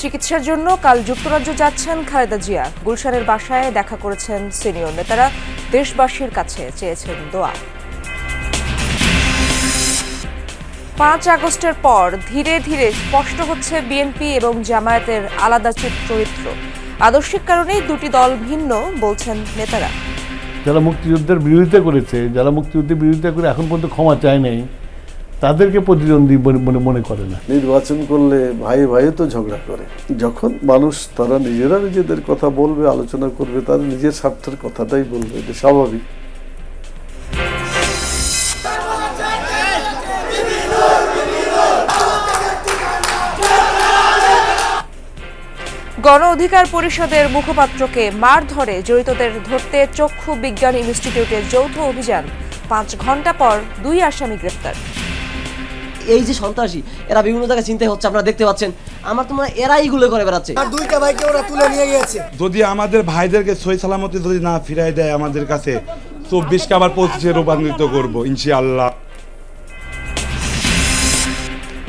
চিকিৎসার জন্য কাল যুক্তরাজ্য যাচ্ছেন খালেদা জিয়া। গুলশানের বাসায় দেখা করেছেন সিনিয়র নেতারা, দেশবাসীর কাছে চেয়েছেন দোয়া। 5 আগস্টের পর ধীরে ধীরে স্পষ্ট হচ্ছে বিএনপি এবং জামায়াতের আলাদা চরিত্র। আদর্শিক কারণেই দুটি দল ভিন্ন বলছেন নেতারা। যারা মুক্তিযুদ্ধের বিরোধিতা করেছে, যারা মুক্তিযুদ্ধের বিরোধিতা করে এখন পর্যন্ত ক্ষমা চায় নাই, তাদেরকে প্রতিদ্বন্দ্বী মনে করে না। নির্বাচন করলে ভাই ভাই তো ঝগড়া করে। যখন মানুষ তারা নিজেরা নিজেদের কথা বলবে, আলোচনা করবে, তারা নিজের স্বার্থের কথাটাই বলবে, এটা স্বাভাবিক। গণ অধিকার পরিষদের মুখপাত্রকে মারধরে জড়িতদের ধরতে চক্ষু বিজ্ঞান ইনস্টিটিউটের যৌথ অভিযান। 5 ঘন্টা পর 2 আসামি গ্রেফতার। এই যে সন্ত্রাসী, এরা বিভিন্ন জায়গায় চিন্তা হচ্ছে, আপনারা দেখতে পাচ্ছেন। আমার তো মনে হয় এরাই এগুলো করে বেড়াচ্ছে। আর 2টা ভাইকে ওরা তুলে নিয়ে গিয়েছে। যদি আমাদের ভাইদেরকে সহি সালামতে যদি না ফিরাই দেয় আমাদের কাছে, 24কে আবার 25-এ রূপান্তরিত করবো ইনশাআল্লাহ।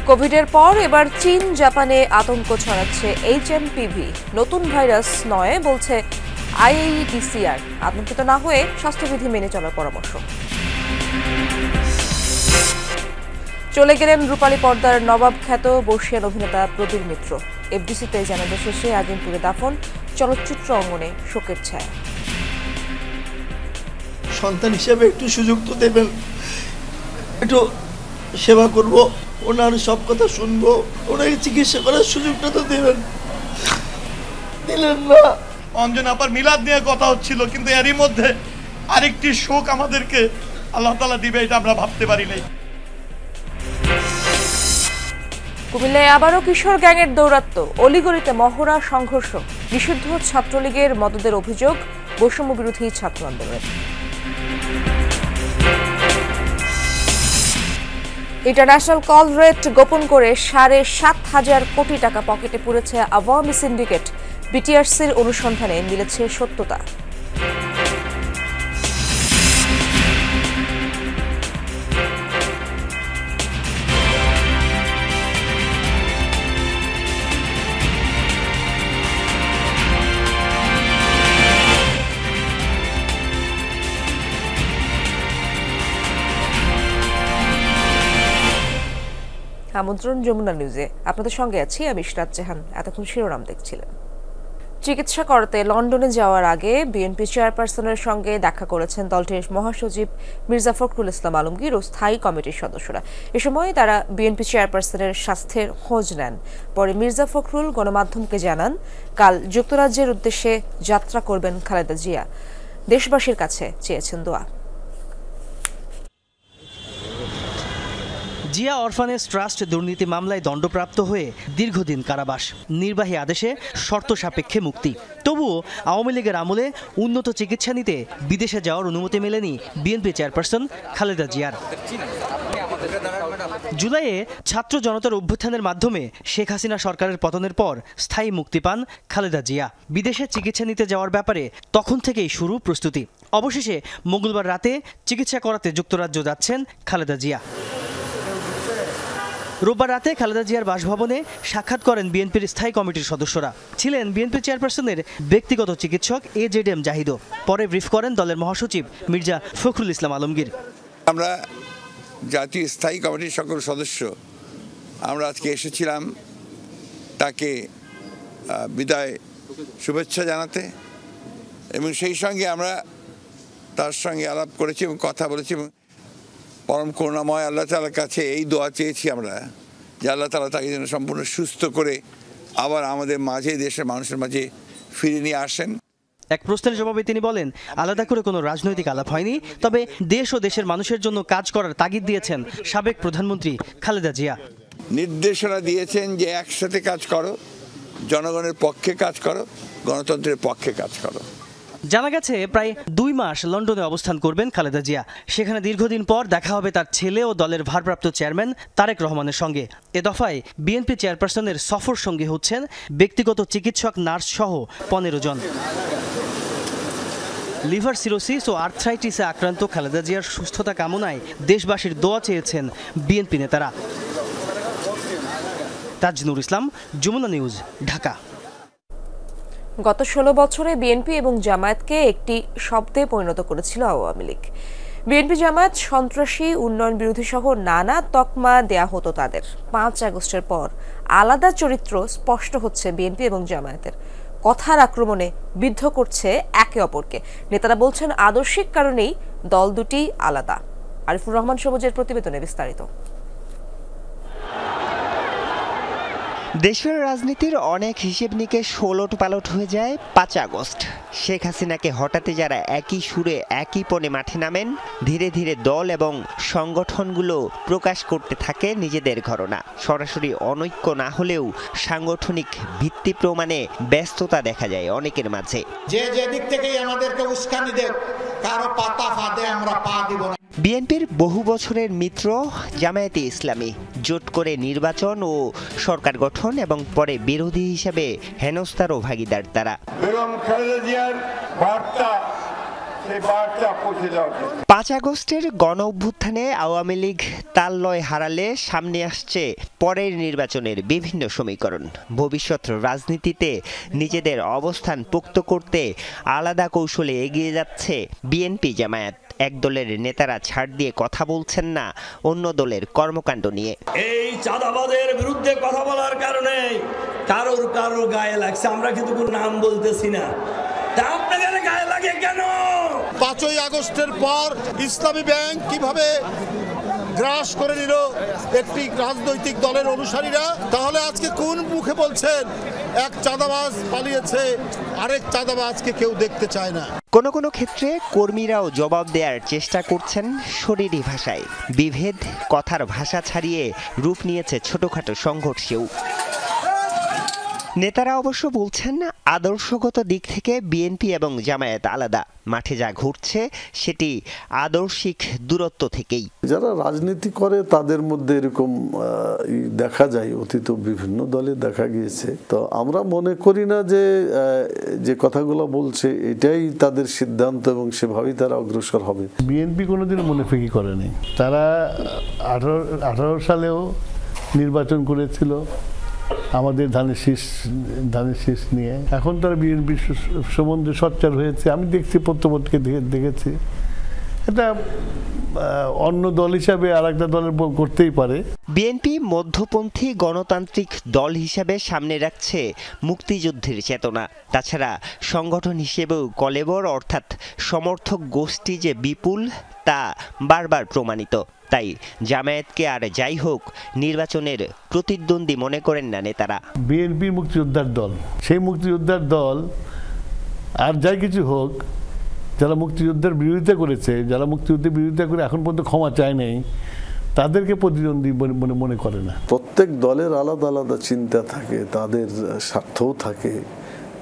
কোভিডের পর এবার চীন জাপানে আতঙ্ক ছড়াচ্ছে HMPV। নতুন ভাইরাস নয় বলছে IAEDCR। আতঙ্কিত না হয়ে স্বাস্থ্যবিধি মেনে চলার পরামর্শ। চলে গেলেন রূপালী পর্দার নবাব খ্যাত বর্ষিয়ান অভিনেতা প্রবীর মিত্র। FDCতে জানাজা শেষে আজিমপুরে দাফন, চলচ্চিত্র অঙ্গনে শোকের ছায়া। সন্তান হিসেবে একটু সুযোগ তো দেবেন, একটু সেবা করব, ওনার সব কথা শুনবো, ওনাকে চিকিৎসা করার সুযোগটা তো দেবেন, দিলেন না। অঞ্জন আপার মিলাদ নিয়ে কথা হচ্ছিল, কিন্তু এরই মধ্যে আরেকটি শোক আমাদেরকে আল্লাহ তাআলা দিবে, এটা আমরা ভাবতে পারি নাই। কুমিল্লায় আবারও কিশোর গ্যাংয়ের দৌরাত্ম্য, অলিগলিতে মহড়া, সংঘর্ষ। নিষিদ্ধ ছাত্রলীগের মদদের অভিযোগ, বৈষম্য বিরোধী ছাত্র আন্দোলন। ইন্টারন্যাশনাল কল রেট গোপন করে 7,500 কোটি টাকা পকেটে পুরেছে আওয়ামী সিন্ডিকেট। বিটিআরসির অনুসন্ধানে মিলেছে সত্যতা। আমন্ত্রণ যমুনা নিউজে, আপনাদের সঙ্গে আছি আমি ইশরাত জাহান। এতক্ষণ শিরোনাম দেখছিলেন। চিকিৎসা করাতে লন্ডনে যাওয়ার আগে বিএনপি চেয়ারপারসনের সঙ্গে দেখা করেছেন দলটির মহাসচিব মির্জা ফখরুল ইসলাম আলমগীর ও স্থায়ী কমিটির সদস্যরা। এ সময় তারা বিএনপি চেয়ারপারসনের স্বাস্থ্যের খোঁজ নেন। পরে মির্জা ফখরুল গণমাধ্যমকে জানান, কাল যুক্তরাজ্যের উদ্দেশ্যে যাত্রা করবেন খালেদা জিয়া। দেশবাসীর কাছে চেয়েছেন দোয়া। জিয়া অরফানেজ ট্রাস্ট দুর্নীতি মামলায় দণ্ডপ্রাপ্ত হয়ে দীর্ঘদিন কারাবাস, নির্বাহী আদেশে শর্ত সাপেক্ষে মুক্তি। তবুও আওয়ামী লীগের আমলে উন্নত চিকিৎসা নিতে বিদেশে যাওয়ার অনুমতি মেলেনি বিএনপি চেয়ারপারসন খালেদা জিয়ার। জুলাইয়ে ছাত্র জনতার অভ্যুত্থানের মাধ্যমে শেখ হাসিনা সরকারের পতনের পর স্থায়ী মুক্তি পান খালেদা জিয়া। বিদেশে চিকিৎসা নিতে যাওয়ার ব্যাপারে তখন থেকেই শুরু প্রস্তুতি। অবশেষে মঙ্গলবার রাতে চিকিৎসা করাতে যুক্তরাজ্য যাচ্ছেন খালেদা জিয়া। রোববার রাতে খালেদা জিয়ার বাসভবনে সাক্ষাৎ করেন বিএনপির স্থায়ী কমিটির সদস্যরা। ছিলেন বিএনপি চেয়ারপারসনের ব্যক্তিগত চিকিৎসক AJM জাহিদও। পরে ব্রিফ করেন দলের মহাসচিব মির্জা ফখরুল ইসলাম আলমগীর। আমরা জাতীয় স্থায়ী কমিটির সকল সদস্য আমরা আজকে এসেছিলাম তাকে বিদায় শুভেচ্ছা জানাতে, এবং সেই সঙ্গে আমরা তার সঙ্গে আলাপ করেছি এবং কথা বলেছি, এবং পরম করুণাময় আল্লাহ তাআলার কাছে এই দোয়া চেয়েছি আমরা যে আল্লাহ তাআলা তাকে যেন সম্পূর্ণ সুস্থ করে আবার আমাদের মাঝে, দেশের মানুষের মাঝে ফিরে নিয়ে আসেন। এক প্রশ্নের জবাবে তিনি বলেন, আলাদা করে কোনো রাজনৈতিক আলাপ হয়নি, তবে দেশ ও দেশের মানুষের জন্য কাজ করার তাগিদ দিয়েছেন সাবেক প্রধানমন্ত্রী খালেদা জিয়া। নির্দেশনা দিয়েছেন যে একসাথে কাজ করো, জনগণের পক্ষে কাজ করো, গণতন্ত্রের পক্ষে কাজ করো। জানা গেছে প্রায় 2 মাস লন্ডনে অবস্থান করবেন খালেদা জিয়া। সেখানে দীর্ঘদিন পর দেখা হবে তার ছেলে ও দলের ভারপ্রাপ্ত চেয়ারম্যান তারেক রহমানের সঙ্গে। এ দফায় বিএনপি চেয়ারপারসনের সফর সঙ্গী হচ্ছেন ব্যক্তিগত চিকিৎসক, নার্স সহ 15 জন। লিভার সিরোসিস ও আর্থ্রাইটিসে আক্রান্ত খালেদা জিয়ার সুস্থতা কামনায় দেশবাসীর দোয়া চেয়েছেন বিএনপি নেতারা। তাজনুর ইসলাম, যমুনা নিউজ, ঢাকা। গত 16 বছরে বিএনপি এবং জামায়াতকে একটি শব্দে পরিণত করেছিল আওয়ামী লীগ। বিএনপি জামায়াত সন্ত্রাসী, উন্নয়ন বিরোধী সহ নানা তকমা দেয়া হতো তাদের। 5 আগস্টের পর আলাদা চরিত্র স্পষ্ট হচ্ছে বিএনপি এবং জামায়াতের। কথার আক্রমণে বিদ্ধ করছে একে অপরকে। নেতারা বলছেন আদর্শিক কারণেই দল দুটি আলাদা। আরিফুর রহমান সবুজের প্রতিবেদনে বিস্তারিত। দেশের রাজনীতির অনেক হিসেব নিকেশ ওলট পালট হয়ে যায় 5 আগস্ট। শেখ হাসিনাকে হঠাতে যারা একই সুরে একই পণে মাঠে নামেন, ধীরে ধীরে দল এবং সংগঠনগুলো প্রকাশ করতে থাকে নিজেদের ঘটনা। সরাসরি অনৈক্য না হলেও সাংগঠনিক ভিত্তি প্রমাণে ব্যস্ততা দেখা যায় অনেকের মাঝে। যে যেদিক থেকেই আমাদেরকে উস্কানি দেয়, কারো পাতা ফাঁদে আমরা পা দিব না। বিএনপির বহু বছরের মিত্র জামায়াতে ইসলামী জোট করে নির্বাচন ও সরকার গঠন এবং পরে বিরোধী হিসেবে হেনস্থারও ভাগিদার তারা। 5 আগস্টের গণ অভ্যুত্থানে আওয়ামী লীগ তাললয় হারালে সামনে আসছে পরের নির্বাচনের বিভিন্ন সমীকরণ। ভবিষ্যৎ রাজনীতিতে নিজেদের অবস্থান পোক্ত করতে আলাদা কৌশলে এগিয়ে যাচ্ছে বিএনপি জামায়াত। এক দলের নেতারা ছাড় দিয়ে কথা বলছেন না অন্য দলের কর্মকাণ্ড নিয়ে। এই চাঁদাবাজের বিরুদ্ধে কথা বলার কারণে কারোর গায়ে লাগছে, আমরা কিন্তু কোনো নাম বলতেছি না। তা আপনাদের গায়ে লাগে কেন? 5ই আগস্টের পর ইসলামী ব্যাংক কিভাবে গ্রাস করে নিল একটি রাজনৈতিক দলের অনুসারীরা, তাহলে আজকে কোন মুখে বলছেন এক চাঁদাবাজ পালিয়েছে, আরেক চাঁদাবাজকে কেউ দেখতে চায় না? কোনো কোনো ক্ষেত্রে কর্মীরাও জবাব দেওয়ার চেষ্টা করছেন শরীরী ভাষায়। বিভেদ কথার ভাষা ছাড়িয়ে রূপ নিয়েছে ছোটখাটো সংঘর্ষেও। নেতারা অবশ্য বলছেন আদর্শগত দিক থেকে বিএনপি এবং জামায়াত আলাদা। মাঠে যা ঘটছে সেটি আদর্শিক দূরত্ব থেকেই। যারা রাজনীতি করে তাদের মধ্যে এরকম দেখা যায়, অতীত বিভিন্ন দলে দেখা গিয়েছে। তো আমরা মনে করি না যে কথাগুলো বলছে এটাই তাদের সিদ্ধান্ত এবং সেভাবেই তারা অগ্রসর হবে। বিএনপি কোনোদিন মুনাফিকি করেনি। তারা 18 সালেও নির্বাচন করেছিল আমাদের ধানের শীষ নিয়ে। এখন তারা বিএনপি সম্বন্ধে সোচ্চার হয়েছে। আমি দেখছি পত্রপত্রিকা দেখেছি। এটা অন্য দল হিসাবে আর একটা দলের করতেই পারে। বিএনপি মধ্যপন্থী গণতান্ত্রিক দল হিসাবে সামনে রাখছে মুক্তিযুদ্ধের চেতনা। তাছাড়া সংগঠন হিসেবেও কলেবর অর্থাৎ সমর্থক গোষ্ঠী যে বিপুল তা বারবার প্রমাণিত। তাই জামায়াতকে আর যাই হোক নির্বাচনের প্রতিদ্বন্দ্বী মনে করেন না নেতারা। বিএনপি মুক্তিযোদ্ধার দল, সেই মুক্তিযোদ্ধার দল আর যাই কিছু হোক, যারা মুক্তিযুদ্ধের বিরোধিতা করেছে, যারা মুক্তিযুদ্ধের বিরোধিতা করে এখন পর্যন্ত ক্ষমা চায় নাই, তাদেরকে প্রতিদ্বন্দ্বী মনে করে না। প্রত্যেক দলের আলাদা আলাদা চিন্তা থাকে, তাদের স্বার্থও থাকে।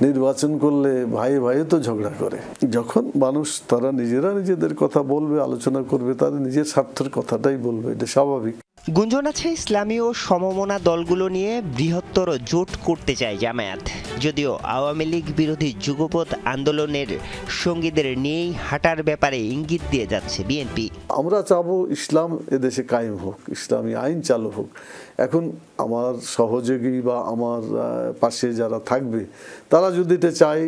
নির্বাচন করলে ভাই তো ঝগড়া করে। যখন মানুষ তারা নিজেরা নিজেদের কথা বলবে, আলোচনা করবে, তাদের নিজের স্বার্থের কথাটাই বলবে, এটা স্বাভাবিক। গুঞ্জন আছে ইসলামী ও সমমনা দলগুলো নিয়ে বৃহত্তর জোট করতে চায় জামায়াত। যদিও আওয়ামী লীগ বিরোধী যুগপৎ আন্দোলনের সঙ্গীদের নিয়েই হাঁটার ব্যাপারে ইঙ্গিত দিয়ে যাচ্ছে বিএনপি। আমরা চাবো ইসলাম এদেশে কায়েম হোক, ইসলামী আইন চালু হোক। এখন আমার সহযোগী বা আমার পাশে যারা থাকবে তারা যদি এটা চায়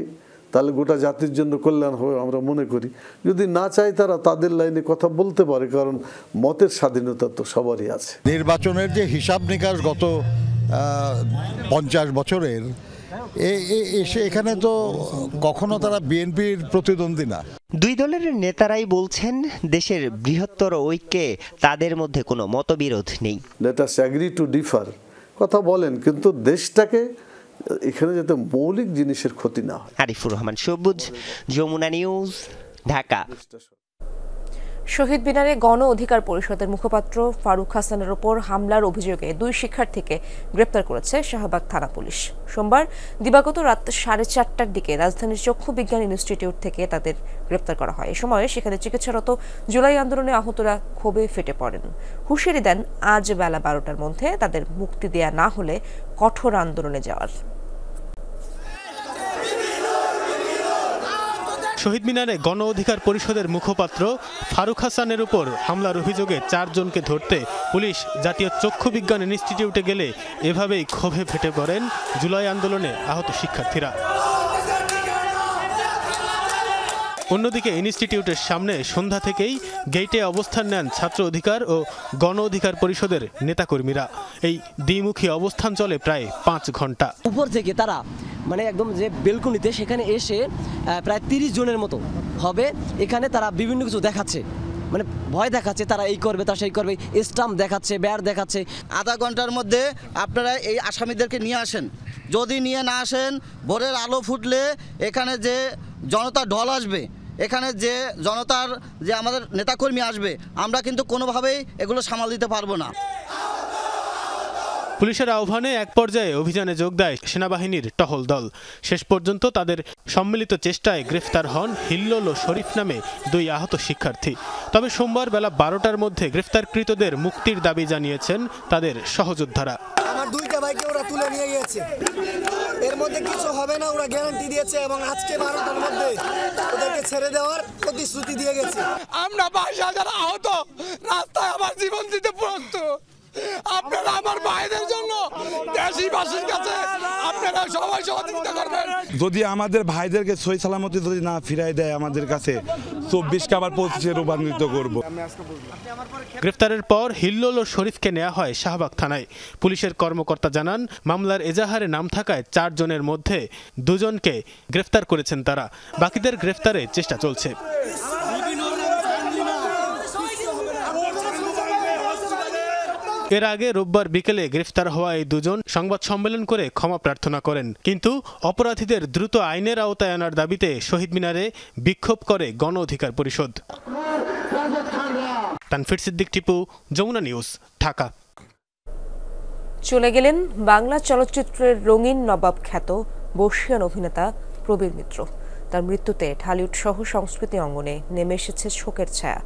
তাহলে গোটা জাতির জন্য কল্যাণ হবে আমরা মনে করি। যদি না চায় তারা তাদের লাইনে কথা বলতে পারে, কারণ মতের স্বাধীনতা তো সবারই আছে। নির্বাচনের যে হিসাব নিকাশ গত 50 বছরের, এখানে তো কখনো তারা বিএনপির প্রতিদ্বন্দ্বী না। দুই দলের নেতারাই বলছেন দেশের বৃহত্তর ঐক্যে তাদের মধ্যে কোনো মতবিরোধ নেই। Let us agree to differ কথা বলেন, কিন্তু দেশটাকে এখানে যাতে মৌলিক জিনিসের ক্ষতি না হয়। আরিফুর রহমান সবুজ, যমুনা নিউজ, ঢাকা। শহীদ মিনারে গণ অধিকার পরিষদের মুখপাত্র ফারুক হাসানের ওপর হামলার অভিযোগে 2 শিক্ষার্থীকে গ্রেপ্তার করেছে শাহবাগ থানা পুলিশ। সোমবার দিবাগত রাত 4:30টার দিকে রাজধানীর চক্ষু বিজ্ঞান ইনস্টিটিউট থেকে তাদের গ্রেপ্তার করা হয়। এ সময় সেখানে চিকিৎসারত জুলাই আন্দোলনে আহতরা ক্ষোভে ফেটে পড়েন। হুঁশিয়ারি দেন আজ বেলা 12টার মধ্যে তাদের মুক্তি দেয়া না হলে কঠোর আন্দোলনে যাওয়ার। শহীদ মিনারে গণ অধিকার পরিষদের মুখপাত্র ফারুক হাসানের উপর হামলার অভিযোগে 4 জনকে ধরতে পুলিশ জাতীয় চক্ষু বিজ্ঞান ইনস্টিটিউটে গেলে এভাবেই ক্ষোভে ফেটে পড়েন জুলাই আন্দোলনে আহত শিক্ষার্থীরা। অন্যদিকে ইনস্টিটিউটের সামনে সন্ধ্যা থেকেই গেটে অবস্থান নেন ছাত্র অধিকার ও গণ অধিকার পরিষদের নেতাকর্মীরা। এই দ্বিমুখী অবস্থান চলে প্রায় 5 ঘন্টা। উপর থেকে তারা মানে একদম যে বেলকনিতে সেখানে এসে প্রায় 30 জনের মতো হবে, এখানে তারা বিভিন্ন কিছু দেখাচ্ছে, মানে ভয় দেখাচ্ছে, তারা এই করবে তা সেই করবে, স্টাম্প দেখাচ্ছে, ব্যার দেখাচ্ছে। আধা ঘন্টার মধ্যে আপনারা এই আসামিদেরকে নিয়ে আসেন। যদি নিয়ে না আসেন, ভোরের আলো ফুটলে এখানে যে জনতা ঢল আসবে, এখানে যে জনতার যে আমাদের নেতাকর্মী আসবে, আমরা কিন্তু কোনোভাবেই এগুলো সামাল দিতে পারবো না। পুলিশের আহ্বানে এক পর্যায়ে অভিযানে যোগ দেয় সেনাবাহিনীর টহল দল। শেষ পর্যন্ত তাদের সম্মিলিত চেষ্টায় গ্রেফতার হন হিল্লোল ও শরীফ নামে 2 আহত শিক্ষার্থী। তবে সোমবার বেলা 12টার মধ্যে গ্রেফতারকৃতদের মুক্তির দাবি জানিয়েছেন তাদের সহযোদ্ধারা। আমার 2টা ভাইকে ওরা তুলে নিয়ে গিয়েছে, এর মধ্যে কিছু হবে না ওরা গ্যারান্টি দিয়েছে, এবং আজকে 12টার মধ্যে ওদেরকে ছেড়ে দেওয়ার প্রতিশ্রুতি দিয়ে গেছে। আমরা 22,000 আহত, রাস্তায় আমার জীবন দিতে প্রস্তুত। আপনারা আমার ভাইদের জন্য দেশবাসীর কাছে আপনারা সবাই সহযোগিতা করবেন। যদি আমাদের ভাইদেরকে সহি সালামতি যদি না ফিরাই দেয় আমাদের কাছে, 24কে আবার 25-এ রূপান্তরিত করব। গ্রেফতারের পর হিল্লোল ও শরীফকে নেওয়া হয় শাহবাগ থানায়। পুলিশের কর্মকর্তা জানান, মামলার এজাহারে নাম থাকায় 4 জনের মধ্যে 2 জনকে গ্রেফতার করেছেন তারা। বাকিদের গ্রেফতারে চেষ্টা চলছে। এর আগে রোববার বিকেলে গ্রেফতার হওয়া এই 2 জন সংবাদ সম্মেলন করে ক্ষমা প্রার্থনা করেন, কিন্তু অপরাধীদের দ্রুত আইনের আওতায় আনার দাবিতে শহীদ মিনারে বিক্ষোভ করে গণ অধিকার পরিষদ। তানফির সিদ্দিক টিপু, যমুনা নিউজ, ঢাকা। চলে গেলেন বাংলা চলচ্চিত্রের রঙিন নবাব খ্যাত বর্ষিয়ান অভিনেতা প্রবীর মিত্র। তার মৃত্যুতে ঢালিউড সহ সংস্কৃতি অঙ্গনে নেমে এসেছে শোকের ছায়া।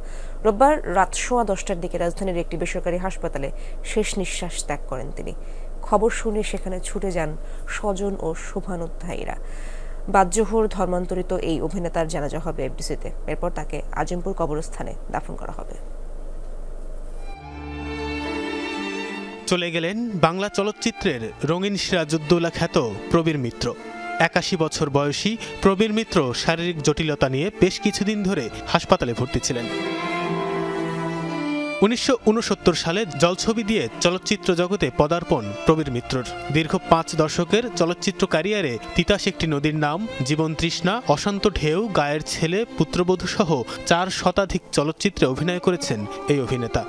রোববার রাত 10:15টার দিকে রাজধানীর একটি বেসরকারি হাসপাতালে শেষ নিঃশ্বাস ত্যাগ করেন তিনি। খবর শুনে সেখানে ছুটে যান স্বজন ও শুভানুধ্যায়ীরা। বাদজোহর ধর্মান্তরিত এই অভিনেতার জানাজা হবে এফডিসিতে, এরপর তাকে আজিমপুর কবরস্থানে দাফন করা হবে। চলে গেলেন বাংলা চলচ্চিত্রের রঙিন সিরাজউদ্দৌলা খ্যাত প্রবীর মিত্র। 81 বছর বয়সী প্রবীর মিত্র শারীরিক জটিলতা নিয়ে বেশ কিছুদিন ধরে হাসপাতালে ভর্তি ছিলেন। 1969 সালে জলছবি দিয়ে চলচ্চিত্র জগতে পদার্পণ প্রবীর মিত্রর। দীর্ঘ 5 দশকের চলচ্চিত্র ক্যারিয়ারে তিতাস একটি নদীর নাম, জীবন তৃষ্ণা, অশান্ত ঢেউ, গায়ের ছেলে, পুত্রবধূ সহ 4 শতাধিক চলচ্চিত্রে অভিনয় করেছেন এই অভিনেতা।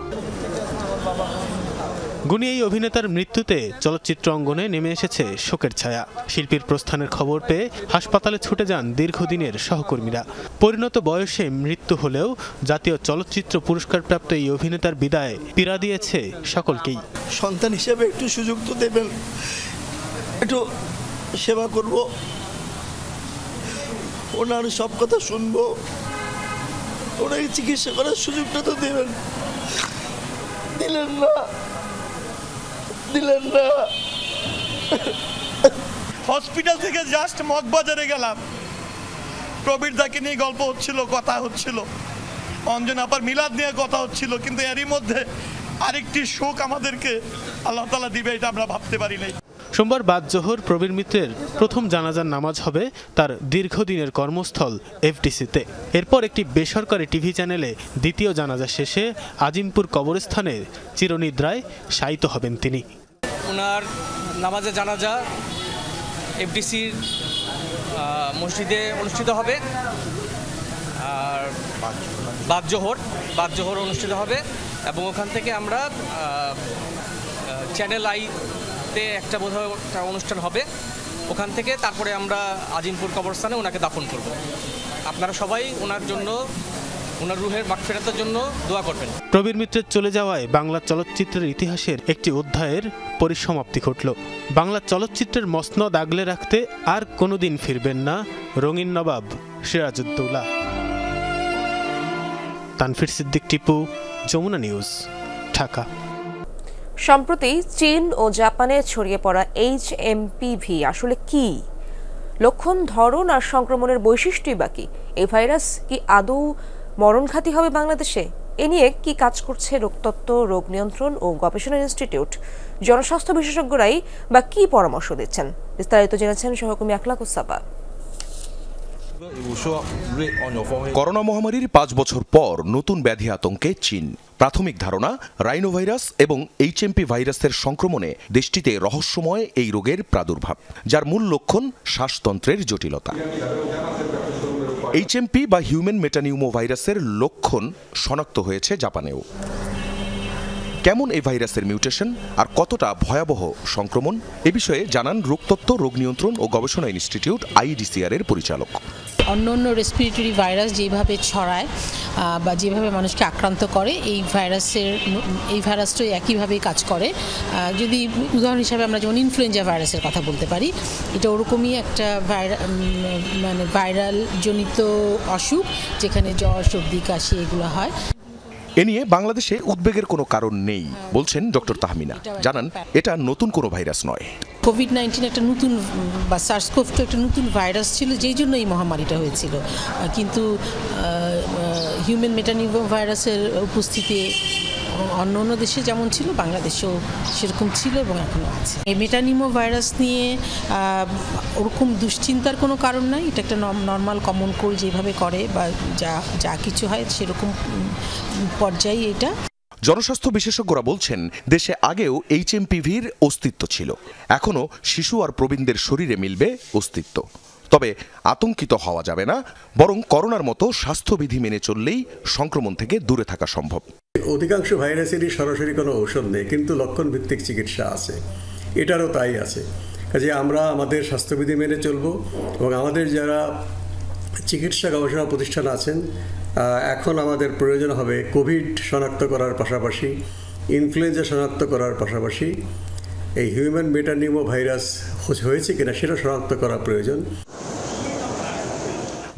গুণী এই অভিনেতার মৃত্যুতে চলচ্চিত্র অঙ্গনে নেমে এসেছে শোকের ছায়া। শিল্পীর প্রস্থানের খবর পেয়ে হাসপাতালে ছুটে যান দীর্ঘদিনের সহকর্মীরা। পরিণত বয়সে মৃত্যু হলেও জাতীয় চলচ্চিত্র পুরস্কারপ্রাপ্ত এই অভিনেতার বিদায় পীড়া দিয়েছে সকলকেই। সন্তান হিসেবে একটু সুযোগ তো দেবেন, একটু সেবা করব, ওনার সব কথা শুনবো, ওনাকে চিকিৎসা করার সুযোগটা তো দেবেন। দিলেন না। হসপিটাল থেকে জাস্ট মগবাজারে গেলাম, প্রবীর দাকে নিয়ে গল্প হচ্ছিল, কথা হচ্ছিল, অঞ্জনা আপার মিলাদ নিয়ে কথা হচ্ছিল, কিন্তু এরই মধ্যে আরেকটি শোক আমাদেরকে আল্লাহ তাআলা দিবে এটা আমরা ভাবতে পারি নাই। সোমবার বাদজোহর প্রবীর মিত্রের প্রথম জানাজার নামাজ হবে তার দীর্ঘদিনের কর্মস্থল এফডিসিতে। এরপর একটি বেসরকারি টিভি চ্যানেলে দ্বিতীয় জানাজা শেষে আজিমপুর কবরস্থানে চিরনিদ্রায় শায়িত হবেন তিনি। ওনার নামাজে জানাজা এফডিসির মসজিদে অনুষ্ঠিত হবে, আর বাদজোহর অনুষ্ঠিত হবে, এবং ওখান থেকে আমরা চ্যানেল আইতে একটা বোধহয় একটা অনুষ্ঠান হবে, ওখান থেকে তারপরে আমরা আজিমপুর কবরস্থানে ওনাকে দাফন করব। আপনারা সবাই ওনার জন্য, ওনার রুহের মাগফিরাতের জন্য দোয়া করবেন। প্রবীর মিত্রের চলে যাওয়ায় বাংলা চলচ্চিত্রের ইতিহাসের একটি অধ্যায়ের পরিসমাপ্তি ঘটল। বাংলা চলচ্চিত্রের মসনদ আগলে রাখতে আর কোনোদিন ফিরবেন না রঙিন নবাব সিরাজউদ্দৌলা। তানফির সিদ্দিক টিপু, যমুনা নিউজ, ঢাকা। সম্প্রতি চীন ও জাপানে ছড়িয়ে পড়া HMPV আসলে কি? লক্ষণ, ধরন আর সংক্রমণের বৈশিষ্ট্যই বাকি। এই ভাইরাস কি আদৌ মরণঘাতী হবে বাংলাদেশে? এ নিয়ে কি কাজ করছে রোগতত্ত্ব, রোগ নিয়ন্ত্রণ ও গবেষণা ইনস্টিটিউট? জনস্বাস্থ্য বিশেষজ্ঞরাই বা কি পরামর্শ দিচ্ছেন? বিস্তারিত জেনেছেন সহকর্মী আখলাকুস সাবা। করোনা মহামারীর 5 বছর পর নতুন ব্যাধি আতঙ্কে চীন। প্রাথমিক ধারণা, রাইনোভাইরাস এবং এইচএমপি ভাইরাসের সংক্রমণে দেশটিতে রহস্যময় এই রোগের প্রাদুর্ভাব, যার মূল লক্ষণ শ্বাসতন্ত্রের জটিলতা। এইচএমপি বা হিউম্যান মেটানিউমো ভাইরাসের লক্ষণ শনাক্ত হয়েছে জাপানেও। কেমন এই ভাইরাসের মিউটেশন আর কতটা ভয়াবহ সংক্রমণ, এ বিষয়ে জানান রোগতত্ত্ব, রোগ নিয়ন্ত্রণ ও গবেষণা ইনস্টিটিউট IDCR এর পরিচালক। অন্য রেসপিরেটরি ভাইরাস যেভাবে ছড়ায় বা যেভাবে মানুষকে আক্রান্ত করে, এই ভাইরাসটাই একইভাবেই কাজ করে। যদি উদাহরণ হিসাবে আমরা যেমন ইনফ্লুয়েঞ্জা ভাইরাসের কথা বলতে পারি, এটা ওরকমই একটা ভাইরাল জনিত অসুখ, যেখানে জ্বর, সর্দি, কাশি এগুলো হয়। এ নিয়ে বাংলাদেশে উদ্বেগের কোনো কারণ নেই বলছেন ডক্টর তাহমিনা। জানান, এটা নতুন কোনো ভাইরাস নয়। কোভিড-19 একটা নতুন বা SARS-CoV-2 একটা নতুন ভাইরাস ছিল, যেই জন্য এই মহামারীটা হয়েছিল। কিন্তু হিউম্যান মেটানিউমো ভাইরাসের উপস্থিতি অন্য দেশে যেমন ছিল, বাংলাদেশেও সেরকম ছিল এবং এখনও আছে। এই মেটানিউমো ভাইরাস নিয়ে ওরকম দুশ্চিন্তার কোনো কারণ নাই। এটা একটা নর্মাল কমন কোল্ড যেভাবে করে বা যা কিছু হয় সেরকম পর্যায়ে এটা। জনস্বাস্থ্য বিশেষজ্ঞরা বলছেন, দেশে আগেও এইচএমপিভির অস্তিত্ব ছিল, এখনও শিশু আর প্রবীণদের শরীরে মিলবে অস্তিত্ব। তবে আতঙ্কিত হওয়া যাবে না, বরং করোনার মতো স্বাস্থ্যবিধি মেনে চললেই সংক্রমণ থেকে দূরে থাকা সম্ভব। অধিকাংশ ভাইরাসেরই সরাসরি কোনো ঔষধ নেই, কিন্তু লক্ষণ ভিত্তিক চিকিৎসা আছে, এটারও তাই আছে। কাজে আমরা আমাদের স্বাস্থ্যবিধি মেনে চলব এবং আমাদের যারা চিকিৎসা গবেষণা প্রতিষ্ঠান আছেন, এখন আমাদের প্রয়োজন হবে কোভিড শনাক্ত করার পাশাপাশি, ইনফ্লুয়েঞ্জা শনাক্ত করার পাশাপাশি এই হিউম্যান মেটানিউমো ভাইরাস হয়েছে কিনা সেটা শনাক্ত করা প্রয়োজন।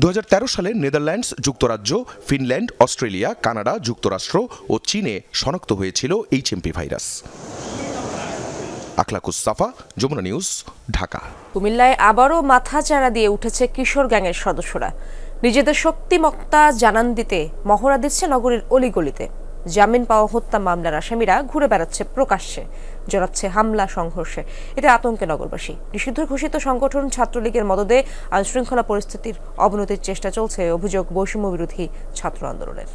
2013 সালে নেদারল্যান্ডস, যুক্তরাজ্য, ফিনল্যান্ড, অস্ট্রেলিয়া, কানাডা, যুক্তরাষ্ট্র ও চীনে শনাক্ত হয়েছিল এইচএমপি ভাইরাস। আখলাকুস সাফা, যমুনা নিউজ, ঢাকা। কুমিল্লায় আবারও মাথাচাড়া দিয়ে উঠেছে কিশোর গ্যাংয়ের সদস্যরা। নিজেদের শক্তিমত্তা জানান দিতে মহড়া দিচ্ছে নগরীর অলিগলিতে। জামিন পাওয়া হত্যা মামলার আসামিরা ঘুরে বেড়াচ্ছে প্রকাশ্যে, জড়াচ্ছে হামলা, সংঘর্ষে। এতে আতঙ্কে নগরবাসী। নিষিদ্ধ ঘোষিত সংগঠন ছাত্রলীগের মদদে আইনশৃঙ্খলা পরিস্থিতির অবনতির চেষ্টা চলছে, অভিযোগ বৈষম্য বিরোধী ছাত্র আন্দোলনের।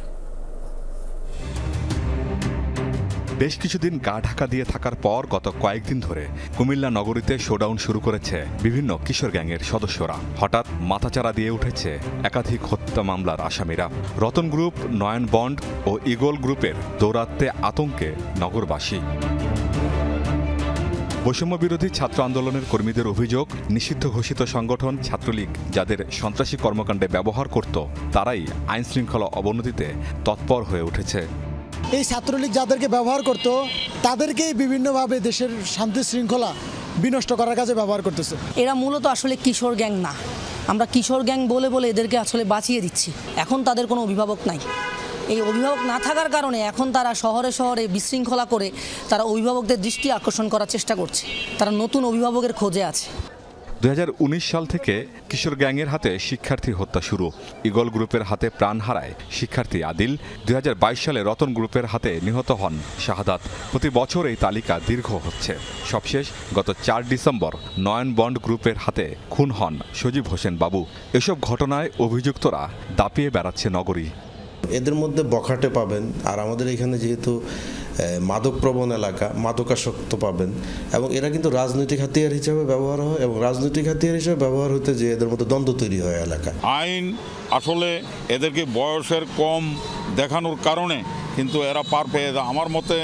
বেশ কিছুদিন গা ঢাকা দিয়ে থাকার পর গত কয়েকদিন ধরে কুমিল্লা নগরীতে শোডাউন শুরু করেছে বিভিন্ন কিশোর গ্যাংয়ের সদস্যরা। হঠাৎ মাথাচাড়া দিয়ে উঠেছে একাধিক হত্যা মামলার আসামিরা। রতন গ্রুপ, নয়ন বন্ড ও ইগল গ্রুপের দৌরাত্ম্যে আতঙ্কে নগরবাসী। বৈষম্য বিরোধী ছাত্র আন্দোলনের কর্মীদের অভিযোগ, নিষিদ্ধ ঘোষিত সংগঠন ছাত্রলীগ যাদের সন্ত্রাসী কর্মকাণ্ডে ব্যবহার করত, তারাই আইনশৃঙ্খলা অবনতিতে তৎপর হয়ে উঠেছে। এই ছাত্রলীগ যাদেরকে ব্যবহার করত, তাদেরকেই বিভিন্নভাবে দেশের শান্তি শৃঙ্খলা বিনষ্ট করার কাজে ব্যবহার করতেছে। এরা মূলত আসলে কিশোর গ্যাং না, আমরা কিশোর গ্যাং বলে বলে এদেরকে আসলে বাঁচিয়ে দিচ্ছি। এখন তাদের কোনো অভিভাবক নাই। এই অভিভাবক না থাকার কারণে এখন তারা শহরে শহরে বিশৃঙ্খলা করে তারা অভিভাবকদের দৃষ্টি আকর্ষণ করার চেষ্টা করছে। তারা নতুন অভিভাবকের খোঁজে আছে। 2019 সাল থেকে কিশোর গ্যাংয়ের হাতে শিক্ষার্থী হত্যা শুরু। ইগল গ্রুপের হাতে প্রাণ হারায় শিক্ষার্থী আদিল। 2022 সালে রতন গ্রুপের হাতে নিহত হন শাহাদাত। প্রতি বছর এই তালিকা দীর্ঘ হচ্ছে। সবশেষ গত 4 ডিসেম্বর নয়ন বন্ড গ্রুপের হাতে খুন হন সজীব হোসেন বাবু। এসব ঘটনায় অভিযুক্তরা দাপিয়ে বেড়াচ্ছে নগরী। এদের মধ্যে বখাটে পাবেন, আর আমাদের এখানে যেহেতু মাদকপ্রবণ এলাকা, মাদকাসক্ত পাবেন, এবং এরা কিন্তু রাজনৈতিক হাতিয়ার হিসেবে ব্যবহার হয়, এবং রাজনৈতিক হাতিয়ার হিসেবে ব্যবহার হতে যে এদের মধ্যে দ্বন্দ্ব তৈরি হয় এলাকা। আইন আসলে এদেরকে বয়সের কম দেখানোর কারণে কিন্তু এরা পার পেয়ে যায়। আমার মতে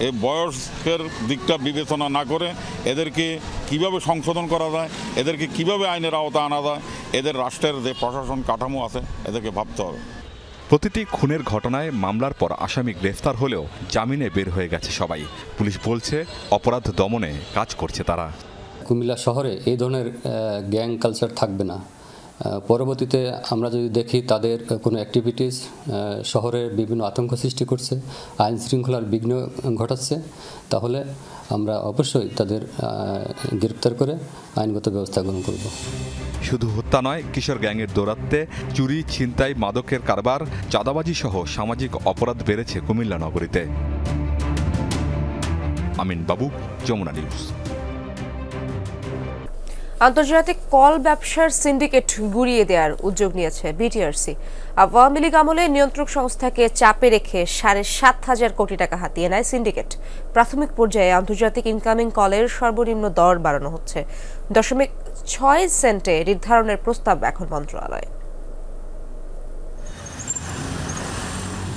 এই বয়সের দিকটা বিবেচনা না করে এদেরকে কিভাবে সংশোধন করা যায়, এদেরকে কিভাবে আইনের আওতায় আনা যায়, এদের রাষ্ট্রের যে প্রশাসন কাঠামো আছে এদেরকে ভাবতে হবে। প্রতিটি খুনের ঘটনায় মামলার পর আসামি গ্রেফতার হলেও জামিনে বের হয়ে গেছে সবাই। পুলিশ বলছে অপরাধ দমনে কাজ করছে তারা। কুমিল্লা শহরে এই ধরনের গ্যাং কালচার থাকবে না। পরবর্তীতে আমরা যদি দেখি তাদের কোনো অ্যাক্টিভিটিস শহরে বিভিন্ন আতঙ্ক সৃষ্টি করছে, আইন শৃঙ্খলার বিঘ্ন ঘটাচ্ছে, তাহলে আমরা অবশ্যই তাদের গ্রেপ্তার করে আইনগত ব্যবস্থা গ্রহণ করব। শুধু হত্যা নয়, কিশোর গ্যাংয়ের দৌরাত্ম্যে চুরি, ছিনতাই, মাদকের কারবার, চাঁদাবাজি সহ সামাজিক অপরাধ বেড়েছে কুমিল্লা নগরীতে। আমিন বাবু, যমুনা নিউজ। আন্তর্জাতিক কল ব্যবসার সিন্ডিকেট গুড়িয়ে দেওয়ার উদ্যোগ নিয়েছে বিটিআরসি। আওয়ামী লীগ আমলে নিয়ন্ত্রক সংস্থাকে চাপে রেখে ৭,৫০০ কোটি টাকা হাতিয়ে নেয় সিন্ডিকেট। প্রাথমিক পর্যায়ে আন্তর্জাতিক ইনকামিং কলের সর্বনিম্ন দর বাড়ানো হচ্ছে। 0.6 সেন্টে নির্ধারণের প্রস্তাব এখন মন্ত্রণালয়ে।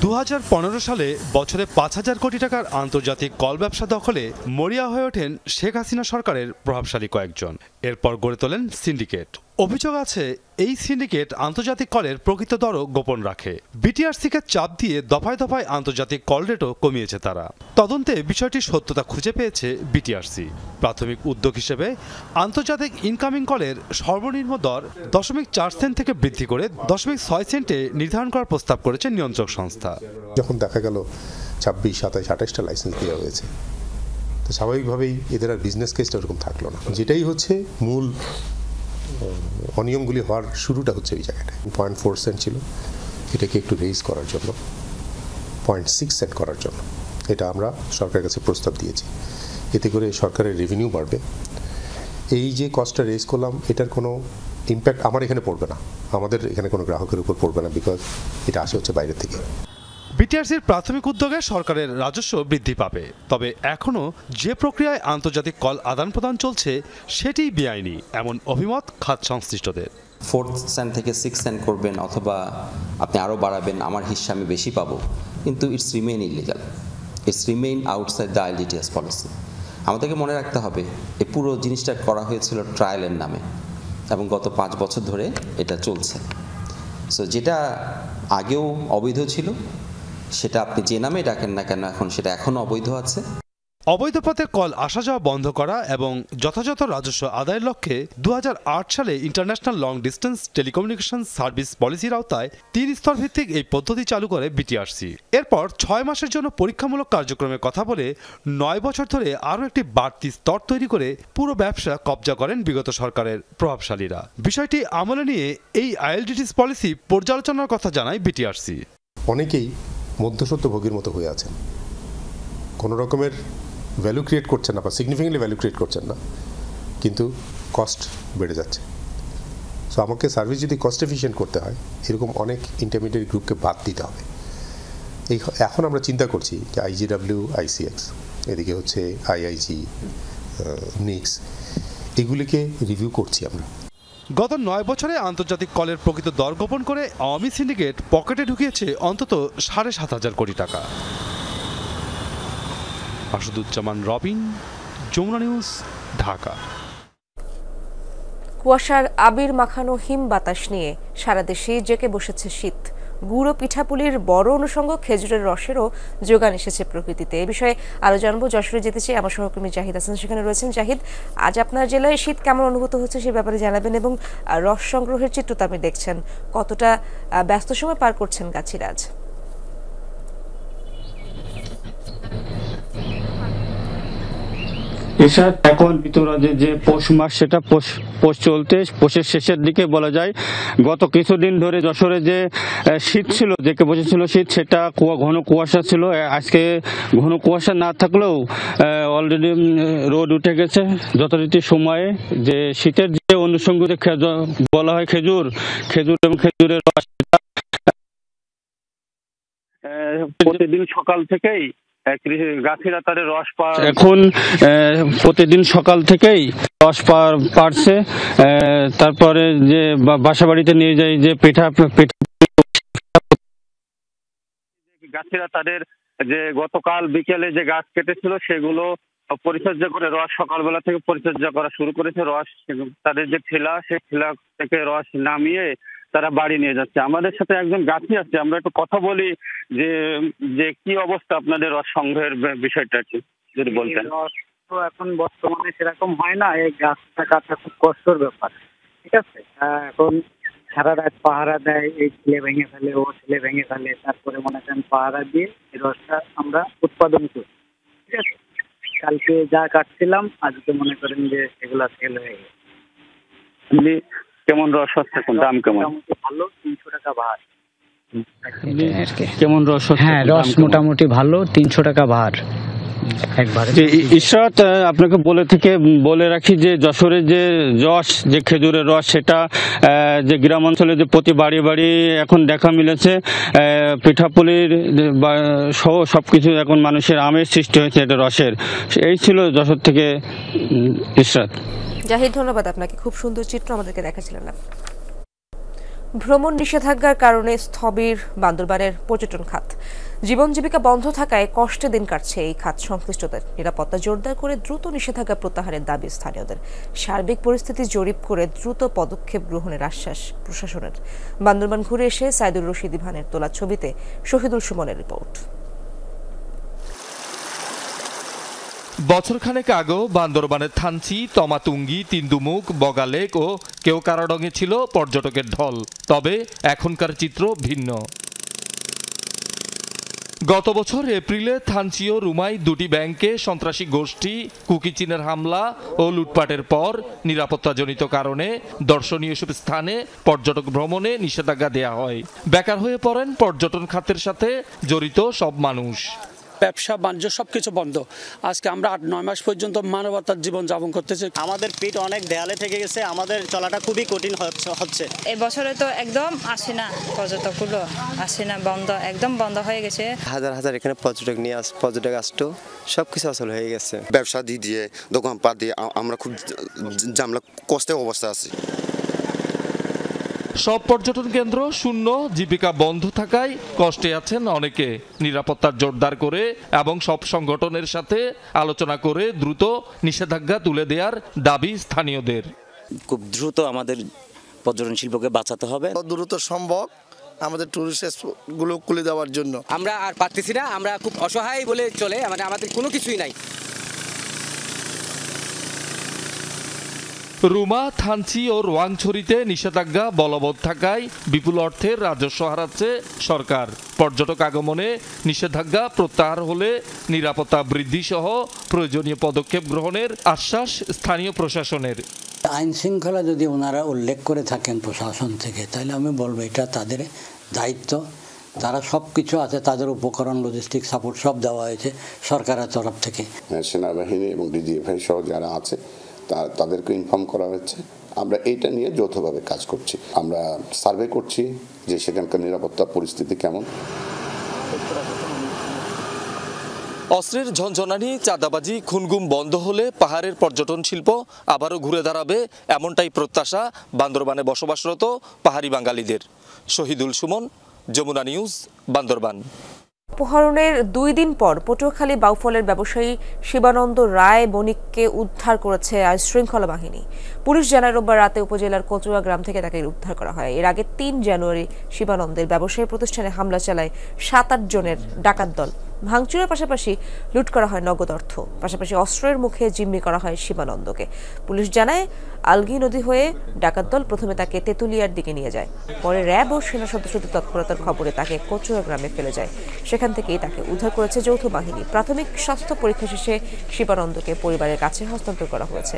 2015 সালে বছরে 5,000 কোটি টাকার আন্তর্জাতিক কল ব্যবসা দখলে মরিয়া হয়ে ওঠেন শেখ হাসিনা সরকারের প্রভাবশালী কয়েকজন। এরপর গড়ে তোলেন সিন্ডিকেট। অভিযোগ আছে এই সিন্ডিকেট আন্তর্জাতিক কলের প্রকৃত দরও গোপন রাখে। বিটিআরসিকে চাপ দিয়ে দফায় দফায় আন্তর্জাতিক কল রেটও কমিয়েছে তারা। তদন্তে বিষয়টির সত্যতা খুঁজে পেয়েছে বিটিআরসি। প্রাথমিক উদ্যোগ হিসেবে আন্তর্জাতিক ইনকামিং কলের সর্বনিম্ন দর 0.4 সেন্ট থেকে বৃদ্ধি করে 0.6 সেন্টে নির্ধারণ করার প্রস্তাব করেছে নিয়ন্ত্রক সংস্থা। যখন দেখা গেল 26, 27, 28টা লাইসেন্স দেওয়া হয়েছে, তো স্বাভাবিকভাবেই এদের আর বিজনেস কেসটা ওরকম থাকলো না। যেটাই হচ্ছে মূল অনিয়মগুলি হওয়ার শুরুটা হচ্ছে ওই জায়গাটায়। 0.4 সেন্ট ছিল, এটাকে একটু রেইজ করার জন্য 0.6 সেন্ট করার জন্য এটা আমরা সরকারের কাছে প্রস্তাব দিয়েছি। এতে করে সরকারের রেভিনিউ বাড়বে। এই যে কস্টটা রেইজ করলাম, এটার কোনো ইম্প্যাক্ট আমার এখানে পড়বে না, আমাদের এখানে কোনো গ্রাহকের উপর পড়বে না, বিকজ এটা আসে হচ্ছে বাইরে থেকে। বিটিআরসির প্রাথমিক উদ্যোগে সরকারের রাজস্ব বৃদ্ধি পাবে। তবে এখনও যে প্রক্রিয়ায় আন্তর্জাতিক কল আদান প্রদান চলছে সেটি বেআইনি, এমন অভিমত খাত সংশ্লিষ্টদের। 4 সেন্ট থেকে 6 সেন্ট করবেন অথবা আপনি আরও বাড়াবেন, আমার হিস্সা আমি বেশি পাবো, কিন্তু it's remain illegal, it's remain outside the IELTS policy. আমাদেরকে মনে রাখতে হবে এই পুরো জিনিসটা করা হয়েছিল ট্রায়ালের নামে এবং গত 5 বছর ধরে এটা চলছে। সো যেটা আগেও অবৈধ ছিল সেটা আপনি যে নামে ডাকেন না কেন এখন সেটা এখনো অবৈধ আছে। অবৈধ পথে কল আসা যাওয়া বন্ধ করা এবং যথাযথ রাজস্ব আদায়ের লক্ষ্যে 2008 সালে international long distance telecommunication service পলিসির আওতায় 3 স্তর ভিত্তিক এই পদ্ধতি চালু করে বিটিআরসি। এরপর 6 মাসের জন্য পরীক্ষামূলক কার্যক্রমের কথা বলে 9 বছর ধরে আরও একটি বাড়তি স্তর তৈরি করে পুরো ব্যবসা কবজা করেন বিগত সরকারের প্রভাবশালীরা। বিষয়টি আমলে নিয়ে এই আইএলটিটিস পলিসি পর্যালোচনার কথা জানায় বিটিআরসি। অনেকেই মধ্যস্বত্বভোগীর মতো হয়ে আছেন, কোনো রকমের ভ্যালু ক্রিয়েট করছেন না বা সিগনিফিকেন্টলি ভ্যালু ক্রিয়েট করছেন না, কিন্তু কস্ট বেড়ে যাচ্ছে। সো আমাকে সার্ভিস যদি কস্ট এফিশিয়েন্ট করতে হয়, এরকম অনেক ইন্টারমিডিয়েট গ্রুপকে বাদ দিতে হবে। এখন আমরা চিন্তা করছি যে IGW, ICX, এদিকে হচ্ছে IIG, নিক্স, এগুলিকে রিভিউ করছি আমরা। গত 9 বছরে আন্তর্জাতিক কলের প্রকৃত দর গোপন করে আওয়ামী সিন্ডিকেট পকেটে ঢুকিয়েছে অন্তত 7,500 কোটি টাকা। আসাদুজ্জামান রবিন, যমুনা নিউজ, ঢাকা। কুয়াশার আবির মাখানো হিম বাতাস নিয়ে সারা দেশে জেঁকে বসেছে শীত। গুঁড়ো পিঠাপুলির বড় অনুষঙ্গ খেজুরের রসেরও যোগান এসেছে প্রকৃতিতে। এ বিষয়ে আরো জানবো, যশোরে যেতে চাই আমার সহকর্মী জাহিদ হাসান সেখানে রয়েছেন। জাহিদ, আজ আপনার জেলায় শীত কেমন অনুভূত হচ্ছে সে ব্যাপারে জানাবেন এবং রস সংগ্রহের চিত্রটা আপনি দেখছেন, কতটা ব্যস্ত সময় পার করছেন গাছিরা আজ? এছাড়া এখন ঋতুরাজে যে পৌষ মাস, সেটা পৌষ চলতে পৌষের শেষের দিকে বলা যায়। গত কিছুদিন ধরে যশোরে যে শীত ছিল, যে বসেছিল শীত, সেটা ঘন কুয়াশা ছিল। আজকে ঘন কুয়াশা না থাকলেও অলরেডি রোদ উঠে গেছে যথারীতি সময়ে। যে শীতের যে অনুষঙ্গিত বলা হয় খেজুর এবং খেজুরের রস, প্রতিদিন সকাল থেকেই গাছিরা তাদের রস এখন প্রতিদিন সকাল থেকেই রস পাড়ছে। তারপরে যে বাসা বাড়িতে নিয়ে যায় যে পিঠা গাছিরা তাদের যে গতকাল বিকেলে যে গাছ কেটেছিল সেগুলো পরিচর্যা করে রস সকালবেলা থেকে পরিচর্যা করা শুরু করেছে। রস তাদের যে ঠেলা, সেই ঠেলা থেকে রস নামিয়ে তারা বাড়ি নিয়ে যাচ্ছে। আমাদের সাথে একজন গাছি আছে, আমরা একটু কথা বলি যে কি অবস্থা আপনাদের রস সংগ্রহের বিষয়টা কি যদি বলতেন। রস তো এখন বর্তমানে সেরকম হয় না, এই গাছটা কাটা খুব কষ্টের ব্যাপার, ঠিক আছে। এখন সারা রাত পাহারা দেয়, এই ছেলে ভেঙে ফেলে, ও ছেলে ভেঙে ফেলে, তারপরে মনে করেন পাহারা দিয়ে এই রসটা আমরা উৎপাদন করি, ঠিক আছে। কালকে যা কাটছিলাম আজকে মনে করেন যে এগুলা সেল হয়ে গেছে। কেমন রস হচ্ছে, কোন দাম কেমন? ভালো, 300 টাকা ভার। কেমন রস হচ্ছে? হ্যাঁ, রস মোটামুটি ভালো, 300 টাকা ভার একবারে। ইশরাত, আপনাকে বলে রাখি যে যশোরের যে রস, যে খেজুরের রস, সেটা যে গ্রাম অঞ্চলে যে প্রতি বাড়ি বাড়ি এখন দেখা মিলেছে, পিঠাপুলির সহ সবকিছু এখন মানুষের আমের সৃষ্টি হয়েছে এটা রসের। এই ছিল যশোর থেকে ইশরাত। জাহিদ, ধন্যবাদ আপনাকে, খুব সুন্দর চিত্র আমাদেরকে দেখাছিলেন। ভ্রমণ নিষেধাজ্ঞার কারণে স্থবির বান্দরবানের পর্যটন খাত। জীবন জীবিকা বন্ধ থাকায় কষ্টে দিন কাটছে এই খাত সংশ্লিষ্টদের। নিরাপত্তা জোরদার করে দ্রুত নিষেধাজ্ঞা প্রত্যাহারের দাবি স্থানীয়দের। সার্বিক পরিস্থিতি জরিপ করে দ্রুত পদক্ষেপ গ্রহণের আশ্বাস প্রশাসনের। বান্দরবান ঘুরে এসে সাইদুর রশিদ ইভানের তোলা ছবিতে শহীদুল সুমনের রিপোর্ট। বছরখানেক আগেও বান্দরবানের থানচি, তমাতুঙ্গি, তিন্দুমুখ, বগালেক ও কেওকারাডঙে ছিল পর্যটকের ঢল। তবে এখনকার চিত্র ভিন্ন। গত বছর এপ্রিলে থানচি ও রুমাই দুটি ব্যাংকে সন্ত্রাসী গোষ্ঠী কুকিচিনের হামলা ও লুটপাটের পর নিরাপত্তাজনিত কারণে দর্শনীয় সব স্থানে পর্যটক ভ্রমণে নিষেধাজ্ঞা দেয়া হয়। বেকার হয়ে পড়েন পর্যটন খাতের সাথে জড়িত সব মানুষ। ব্যবসা বাণিজ্য সবকিছু বন্ধ। আজকে আমরা 8-9 মাস পর্যন্ত মানবতার জীবন যাপন করতেছি। আমাদের পিঠ অনেক দেয়ালে থেকে গেছে, আমাদের চলাটা খুবই কঠিন হচ্ছে। এই বছরে তো একদম আসে না, পর্যটকগুলো আসে না, একদম বন্ধ হয়ে গেছে। হাজার হাজার এখানে পর্যটক আসতো, সবকিছু আসল হয়ে গেছে। ব্যবসা দিয়ে দোকানপাট দিয়ে আমরা খুব জামলা কষ্টের অবস্থা আছি। সব পর্যটন কেন্দ্র শূন্য, জীবিকা বন্ধ থাকায় কষ্টে আছেন অনেকে। নিরাপত্তার জোরদার করে এবং সব সংগঠনের সাথে আলোচনা করে দ্রুত নিষেধাজ্ঞা তুলে দেওয়ার দাবি স্থানীয়দের। খুব দ্রুত আমাদের পর্যটন শিল্পকে বাঁচাতে হবে, দ্রুত সম্ভব আমাদের টুরিস্ট গুলো খুলে দেওয়ার জন্য। আমরা আর পারতেছি না, আমরা খুব অসহায় বলে চলে, আমাদের কোনো কিছুই নাই। রুমা, থানচি ও রোয়াংছড়িতে নিষেধাজ্ঞা বলবৎ থাকায় বিপুল অর্থের রাজস্ব হারাচ্ছে সরকার। পর্যটক আগমনে নিষেধাজ্ঞা প্রত্যাহার হলে নিরাপত্তা বৃদ্ধি সহ প্রয়োজনীয় পদক্ষেপ গ্রহণের আশ্বাস স্থানীয় প্রশাসনের। আইন শৃঙ্খলা যদি ওনারা উল্লেখ করে থাকেন প্রশাসন থেকে, তাহলে আমি বলবো এটা তাদের দায়িত্ব। তারা সব কিছু আছে, তাদের উপকরণ, লজিস্টিক সাপোর্ট সব দেওয়া হয়েছে সরকারের তরফ থেকে। সেনাবাহিনী এবং ডিজিএফআই সহ যারা আছে তাদেরকে ইনফর্ম করা হয়েছে। আমরা এইটা নিয়ে যৌথভাবে কাজ করছি। আমরা সার্ভে করছি যে সেখানকার নিরাপত্তা পরিস্থিতি কেমন। অস্ত্রের ঝনঝনানি, চাঁদাবাজি, খুনগুম বন্ধ হলে পাহাড়ের পর্যটন শিল্প আবারও ঘুরে দাঁড়াবে, এমনটাই প্রত্যাশা বান্দরবানে বসবাসরত পাহাড়ি বাঙালিদের। শহীদুল সুমন, যমুনা নিউজ, বান্দরবান। অপহরণের 2 দিন পর পটুয়াখালী বাউফলের ব্যবসায়ী শিবানন্দ রায় বণিককে উদ্ধার করেছে আইন শৃঙ্খলা বাহিনী। পুলিশ জানায় রোববার রাতে উপজেলার কচুয়া গ্রাম থেকে তাকে উদ্ধার করা হয়। এর আগে 3 জানুয়ারি শিবানন্দের ব্যবসায়ী প্রতিষ্ঠানে হামলা চালায় 7-8 জনের ডাকাত দল। ভাঙচুরের পাশাপাশি লুট করা হয় নগদ অর্থ, পাশাপাশি অস্ত্রের মুখে জিম্মি করা হয় শিবানন্দকে। পুলিশ জানায় আলগি নদী হয়ে ডাকাত দল প্রথমে তাকে তেতুলিয়ার দিকে নিয়ে যায়, পরে র্যাব ও সেনা সদস্যদের তৎপরতার খবরে তাকে কচুয়া গ্রামে ফেলে যায়। সেখান থেকেই তাকে উদ্ধার করেছে যৌথ বাহিনী। প্রাথমিক স্বাস্থ্য পরীক্ষা শেষে শিবানন্দকে পরিবারের কাছে হস্তান্তর করা হয়েছে।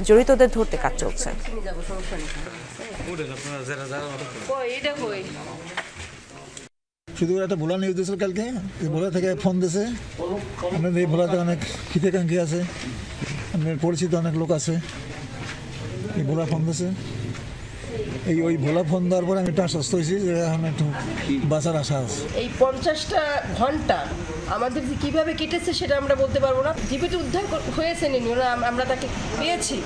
জড়িতদের ধরতে কাজ চলছে। শুধু একটা ভোলা নিউজ দিয়েছিল কালকে, এই ভোলা থেকে ফোন দিয়েছে। আপনাদের এই ভোলাতে অনেক হিতাকাঙ্ক্ষী আছে, আপনার পরিচিত অনেক লোক আছে, এই ভোলা ফোন দিয়েছে। ওই ভোলা ফোন দেওয়ার পরে আমি একটু আশ্বস্ত হয়েছি যে এখন একটু বাঁচার আশা আছে। এই 50টা ঘন্টা আমাদের যে কীভাবে কেটেছে সেটা আমরা বলতে পারবো না। জীবিত উদ্ধার হয়েছে আমরা তাকে পেয়েছি,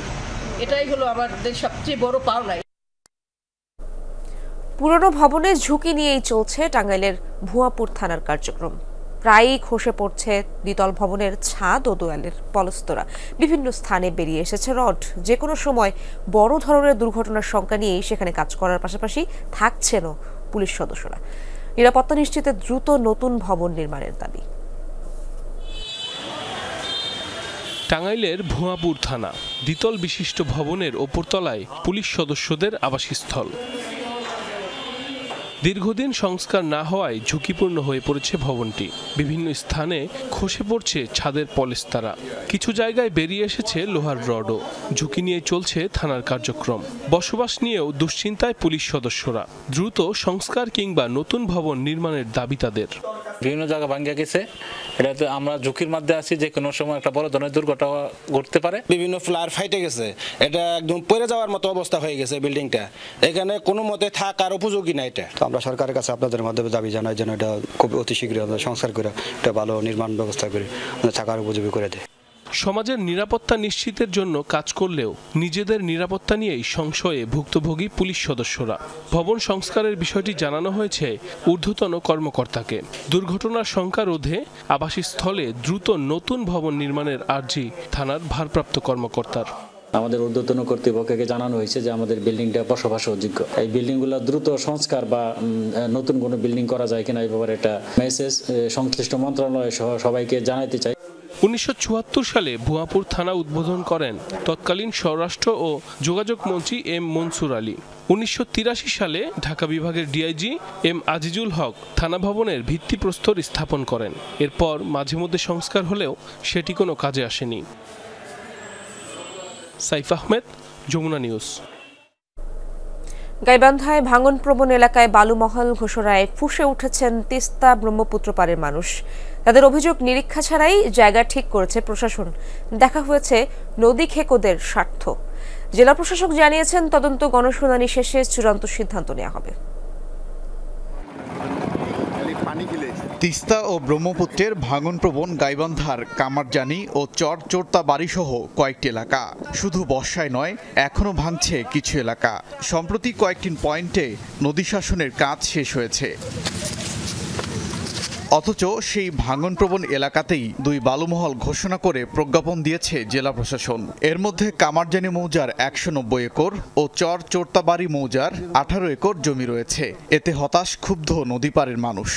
এটাই হলো আমাদের সবচেয়ে বড় পাওনা। পুরনো ভবনের ঝুঁকি নিয়েই চলছে টাঙ্গাইলের ভুয়াপুর থানার কার্যক্রম। প্রায়ই খসে পড়ছে দ্বিতল ভবনের ছাদ ও দেয়ালের পলস্তরা। বিভিন্ন স্থানে বেরিয়ে এসেছে রড। যে কোনো সময় বড় ধরনের দুর্ঘটনার শঙ্কা নিয়েই সেখানে কাজ করার পাশাপাশি থাকছেনও পুলিশ সদস্যরা। নিরাপত্তা নিশ্চিতে দ্রুত নতুন ভবন নির্মাণের দাবি। টাঙ্গাইলের ভুয়াপুর থানা দ্বিতল বিশিষ্ট ভবনের ওপরতলায় পুলিশ সদস্যদের আবাসস্থল। দীর্ঘদিন সংস্কার না হওয়ায় ঝুঁকিপূর্ণ হয়ে পড়েছে ভবনটি। বিভিন্ন স্থানে খসে পড়ছে ছাদের পলেস্তারা, কিছু জায়গায় বেরিয়ে এসেছে লোহার রডও। ঝুঁকি নিয়ে চলছে থানার কার্যক্রম। বসবাস নিয়েও দুশ্চিন্তায় পুলিশ সদস্যরা। দ্রুত সংস্কার কিংবা নতুন ভবন নির্মাণের দাবি তাদের। বিভিন্ন জায়গা ভাঙ্গা গেছে, এটাতে আমরা ঝুঁকির মধ্যে আছি, যে কোনো সময় একটা বড় ধরনের দুর্ঘটনা ঘটতে পারে। বিভিন্ন ফ্লার ফাইটে গেছে, এটা একদম পড়ে যাওয়ার মতো অবস্থা হয়ে গেছে বিল্ডিংটা, এখানে কোনো মতে থাকার উপযোগী না এটা। তো আমরা সরকারের কাছে আপনাদের মাধ্যমে দাবি জানাই যেন এটা খুব অতি শীঘ্রই আমরা সংস্কার করে একটা ভালো নির্মাণ ব্যবস্থা করে থাকার উপযোগী করে দেয়। সমাজের নিরাপত্তা নিশ্চিতের জন্য কাজ করলেও নিজেদের নিরাপত্তা নিয়েই সংশয়ে ভুক্তভোগী পুলিশ সদস্যরা। ভবন সংস্কারের বিষয়টি জানানো হয়েছে ঊর্ধ্বতন কর্মকর্তাকে। দুর্ঘটনার শঙ্কা রোধে আবাসস্থলে দ্রুত নতুন ভবন নির্মাণের আর্জি থানার ভারপ্রাপ্ত কর্মকর্তার। আমাদের ঊর্ধ্বতন কর্তৃপক্ষকে জানানো হয়েছে যে আমাদের বিল্ডিংটা বসবাসের যোগ্য, এই বিল্ডিংগুলো দ্রুত সংস্কার বা নতুন কোনো বিল্ডিং করা যায় কিনা এই ব্যাপারে একটা মেসেজ সংশ্লিষ্ট মন্ত্রণালয় সহ সবাইকে জানাতে চাই। 1974 সালে ভুয়াপুর থানা উদ্বোধন করেন তৎকালীন স্বরাষ্ট্র ও যোগাযোগ মন্ত্রী এম মনসুর আলী। 1983 সালে ঢাকা বিভাগের ডিআইজি এম আজিজুল হক থানা ভবনের ভিত্তিপ্রস্তর স্থাপন করেন। এরপর মাঝে মধ্যে সংস্কার হলেও সেটি কোনো কাজে আসেনি। সাইফ আহমেদ, যমুনা নিউজ। গাইবান্ধায় ভাঙনপ্রবণ এলাকায় বালুমহল ঘোষণায় ফুঁসে উঠেছেন তিস্তা ব্রহ্মপুত্র পাড়ের মানুষ। তাদের অভিযোগ, নিরীক্ষা ছাড়াই জায়গা ঠিক করেছে প্রশাসন। দেখা হয়েছে নদী খেকোদের স্বার্থ। জেলা প্রশাসক জানিয়েছেন, তদন্ত গণশুনানি শেষে চূড়ান্ত সিদ্ধান্ত নেওয়া হবে। তিস্তা ও ব্রহ্মপুত্রের ভাঙনপ্রবণ গাইবান্ধার কামারজানি ও চরচোরতা বাড়িসহ কয়েকটি এলাকা শুধু বর্ষায় নয়, এখনও ভাঙছে কিছু এলাকা। সম্প্রতি কয়েকটি পয়েন্টে নদী শাসনের কাজ শেষ হয়েছে, অথচ সেই ভাঙনপ্রবণ এলাকাতেই 2 বালুমহল ঘোষণা করে প্রজ্ঞাপন দিয়েছে জেলা প্রশাসন। এর মধ্যে কামারজানি মৌজার 190 একর ও চরচোরতাবাড়ি মৌজার 18 একর জমি রয়েছে। এতে হতাশ ক্ষুব্ধ নদীপাড়ের মানুষ।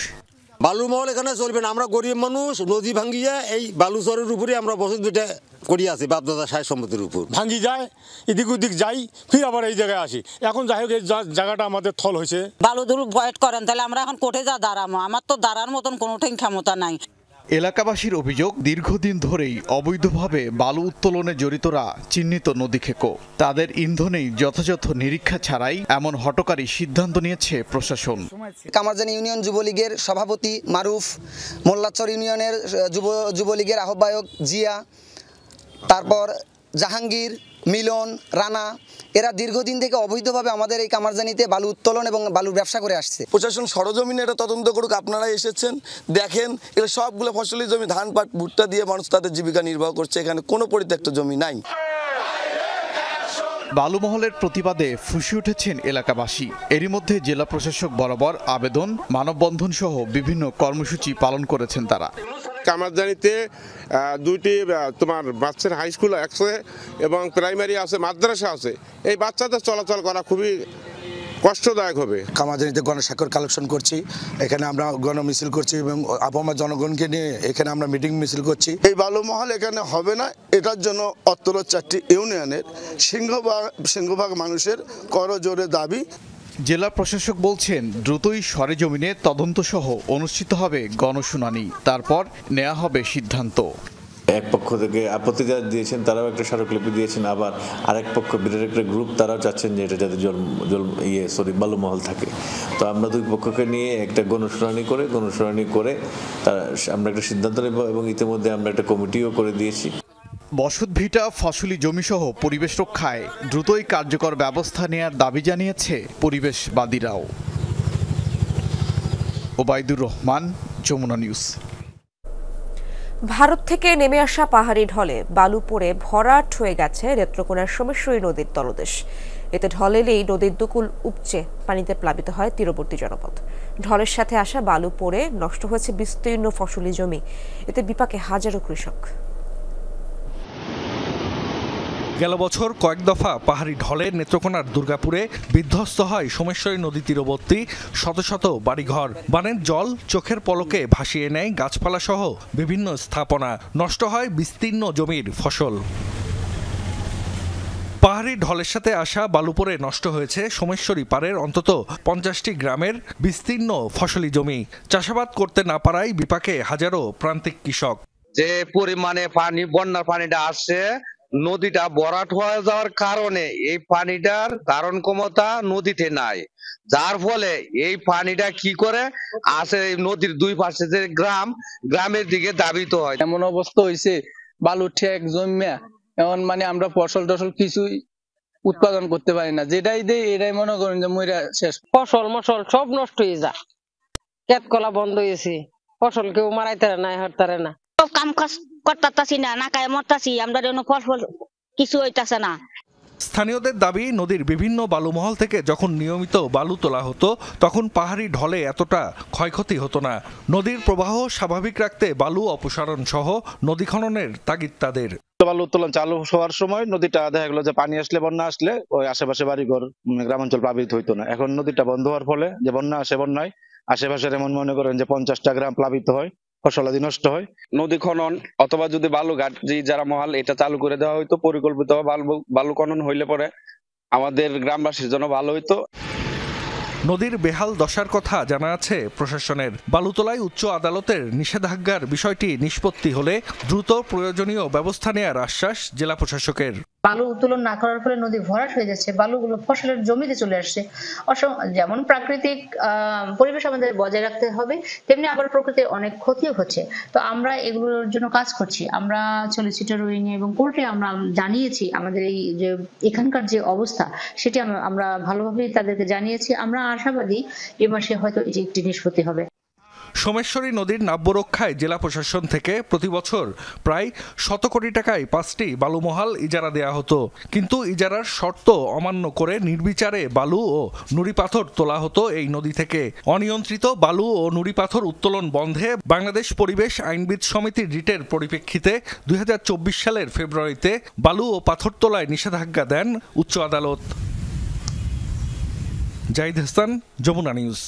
বালুমহল এখানে চলবে না, আমরা গরিব মানুষ, নদী ভাঙ্গিয়ে এই বালুচরের উপরে আমরা বসত দুটা করি আছি, বাপদাদা সাহেব সম্পত্তির উপর ভাঙ্গি যায়, এদিক ওদিক যাই, ফির আবার এই জায়গায় আসি। এখন যাই হোক এই জায়গাটা আমাদের থল হয়েছে। বালুদুল ভয়েট করেন, তাহলে আমরা এখন কোর্টে যা দাঁড়াবো, আমার তো দাঁড়ার মতন কোনো ক্ষমতা নাই। এলাকাবাসীর অভিযোগ, দীর্ঘদিন ধরেই অবৈধভাবে বালু উত্তোলনে জড়িতরা চিহ্নিত নদী খেকো। তাদের ইন্ধনেই যথাযথ নিরীক্ষা ছাড়াই এমন হঠকারী সিদ্ধান্ত নিয়েছে প্রশাসন। কামারজানি ইউনিয়ন যুবলীগের সভাপতি মারুফ, মোল্লাচর ইউনিয়নের যুবলীগের আহ্বায়ক জিয়া, তারপর জাহাঙ্গীর, মিলন, রানা, এরা দীর্ঘদিন থেকে অবৈধভাবে আমাদের এই কামারজানিতে বালু উত্তোলন এবং বালুর ব্যবসা করে আসছে। প্রশাসন সরজমিনে এটা তদন্ত করুক। আপনারা এসেছেন, দেখেন এগুলো সবগুলো ফসলি জমি, ধান পাট ভুট্টা দিয়ে মানুষ তাদের জীবিকা নির্বাহ করছে, এখানে কোনো পরিত্যক্ত জমি নাই। বালুমহলের প্রতিবাদে ফুঁসে উঠেছেন এলাকাবাসী। এরই মধ্যে জেলা প্রশাসক বরাবর আবেদন, মানববন্ধন সহ বিভিন্ন কর্মসূচি পালন করেছেন তারা। কামারজানিতে 2টি তোমার বাচ্চার হাই স্কুল আছে এবং প্রাইমারি আছে, মাদ্রাসা আছে। এই বাচ্চাদের চলাচল করা খুবই কষ্টদায়ক হবে। কামারজানিতে গণস্বাক্ষর কালেকশন করছি, এখানে আমরা গণ মিছিল করছি এবং আপামর জনগণকে নিয়ে এখানে আমরা মিটিং মিছিল করছি। এই বালুমহল এখানে হবে না, এটার জন্য অত্তর 4টি ইউনিয়নের সিংহভাগ মানুষের করজোরে দাবি। জেলা প্রশাসক বলছেন, দ্রুতই সরেজমিনে তদন্ত সহ অনুষ্ঠিত হবে গণশুনানি, তারপর নেওয়া হবে সিদ্ধান্ত। এক পক্ষ থেকে আপত্তি যারা দিয়েছেন তারাও একটা স্মারকলিপি দিয়েছেন, আবার আরেক পক্ষ বিরাট একটা গ্রুপ তারাও চাচ্ছেন যে এটা যাতে বালুমহল থাকে। তো আমরা 2 পক্ষকে নিয়ে একটা গণশুনানি করে আমরা একটা সিদ্ধান্ত নেব এবং ইতিমধ্যে আমরা একটা কমিটিও করে দিয়েছি। বসতভিটা, ফসলি জমিসহ পরিবেশ রক্ষায় দ্রুতই কার্যকর ব্যবস্থা নেওয়ার দাবি জানিয়েছে পরিবেশবাদীরাও। ওবায়দুর রহমান, যমুনা নিউজ। ভারত থেকে নেমে আসা পাহাড়ি ঢলে বালু পড়ে ভরাট হয়ে গেছে নেত্রকোনার সোমেশ্বরী নদীর তলদেশ। এতে ঢল এলেই নদীর দুকুল উপচে পানিতে প্লাবিত হয় তীরবর্তী জনপদ। ঢলের সাথে আসা বালু পড়ে নষ্ট হয়েছে বিস্তীর্ণ ফসলি জমি। এতে বিপাকে হাজারো কৃষক। গেল বছর কয়েক দফা পাহাড়ি ঢলে নেত্রকোনার দুর্গাপুরে বিধ্বস্ত হয় সোমেশ্বরী নদী তীরবর্তী শত শত বাড়িঘর। বানের জল চোখের পলকে ভাসিয়ে নেয় গাছপালা সহ বিভিন্ন স্থাপনা, নষ্ট হয় বিস্তীর্ণ জমির ফসল। পাহাড়ি ঢলের সাথে আসা বালু পড়ে নষ্ট হয়েছে সোমেশ্বরী পাড়ের অন্তত 50টি গ্রামের বিস্তীর্ণ ফসলি জমি। চাষাবাদ করতে না পারায় বিপাকে হাজারো প্রান্তিক কৃষক। যে পরিমাণে পানি, বন্যার পানিটা আসছে, নদীটা ভরাট হয়ে যাওয়ার কারণে এই পানিটার ধারণ ক্ষমতা নদীতে নাই, যার ফলে এই পানিটা কি করে আসে নদীর দুই পাশে যে গ্রামের দিকে ধাবিত হয়। এমন অবস্থা হয়েছে বালু ঠেক জমিয়া, এমন মানে আমরা ফসল কিছুই উৎপাদন করতে পারি না, যেটাই দেই এটাই মনে করেন যে মইরা শেষ। ফসল সব নষ্ট হয়ে যায়, ক্ষেত কলা বন্ধ হয়েছে, ফসল কেউ মারাইতে না, হারতারে না, সব কাম করতেছি না, না কায় মরতাছি আমরা, ফসল কিছু হইতাছে না। স্থানীয়দের দাবি, নদীর বিভিন্ন বালুমহল থেকে যখন নিয়মিত বালু তোলা হতো তখন পাহাড়ি ঢলে এতটা ক্ষয়ক্ষতি হতো না। নদীর প্রবাহ স্বাভাবিক রাখতে বালু অপসারণ সহ নদী খননের তাগিদ তাদের। বালু উত্তোলন চালু হওয়ার সময় নদীটা দেখা গেলো যে পানি আসলে, বন্যা আসলে ওই আশেপাশে বাড়িঘর, গ্রামাঞ্চল প্লাবিত হইতো না। এখন নদীটা বন্ধ হওয়ার ফলে যে বন্যা আসে, বন্যায় আশেপাশের এমন মনে করেন যে 50টা গ্রাম প্লাবিত হয়, ফসলাদি নষ্ট হয়। নদী খনন অথবা যদি বালুঘাট যারা মহাল এটা চালু করে দেওয়া হইতো পরিকল্পিতভাবে, বালু খনন হইলে পরে আমাদের গ্রামবাসীর জন্য ভালো হইতো। নদীর বেহাল দশার কথা জানা আছে প্রশাসনের। বালুতলায় উচ্চ আদালতের নিষেধাজ্ঞার বিষয়টি নিষ্পত্তি হলে দ্রুত প্রয়োজনীয় ব্যবস্থা নেওয়ার আশ্বাস জেলা প্রশাসকের। বালু উত্তোলন না করার ফলে নদী ভরাট হয়ে যাচ্ছে, বালুগুলো ফসলের জমিতে চলে আসছে। যেমন প্রাকৃতিক পরিবেশ আমাদের বজায় রাখতে হবে, তেমনি আবার প্রকৃতির অনেক ক্ষতিও হচ্ছে। তো আমরা এগুলোর জন্য কাজ করছি। আমরা সলিসিটর উইং এবং কোর্টে আমরা জানিয়েছি আমাদের এই যে এখানকার যে অবস্থা, সেটি আমরা ভালোভাবেই তাদেরকে জানিয়েছি। আমরা আশাবাদী এ মাসে হয়তো এটি একটি নিষ্পত্তি হবে। সোমেশ্বরী নদীর নাব্য রক্ষায় জেলা প্রশাসন থেকে প্রতি বছর প্রায় 100 কোটি টাকায় 5টি বালুমহাল ইজারা দেয়া হতো, কিন্তু ইজারার শর্ত অমান্য করে নির্বিচারে বালু ও নুড়ি পাথর তোলা হতো এই নদী থেকে। অনিয়ন্ত্রিত বালু ও নুড়ি পাথর উত্তোলন বন্ধে বাংলাদেশ পরিবেশ আইনবিদ সমিতির রিটের পরিপ্রেক্ষিতে 2024 সালের ফেব্রুয়ারিতে বালু ও পাথর তোলায় নিষেধাজ্ঞা দেন উচ্চ আদালত। জাহিদ হাসান, যমুনা নিউজ।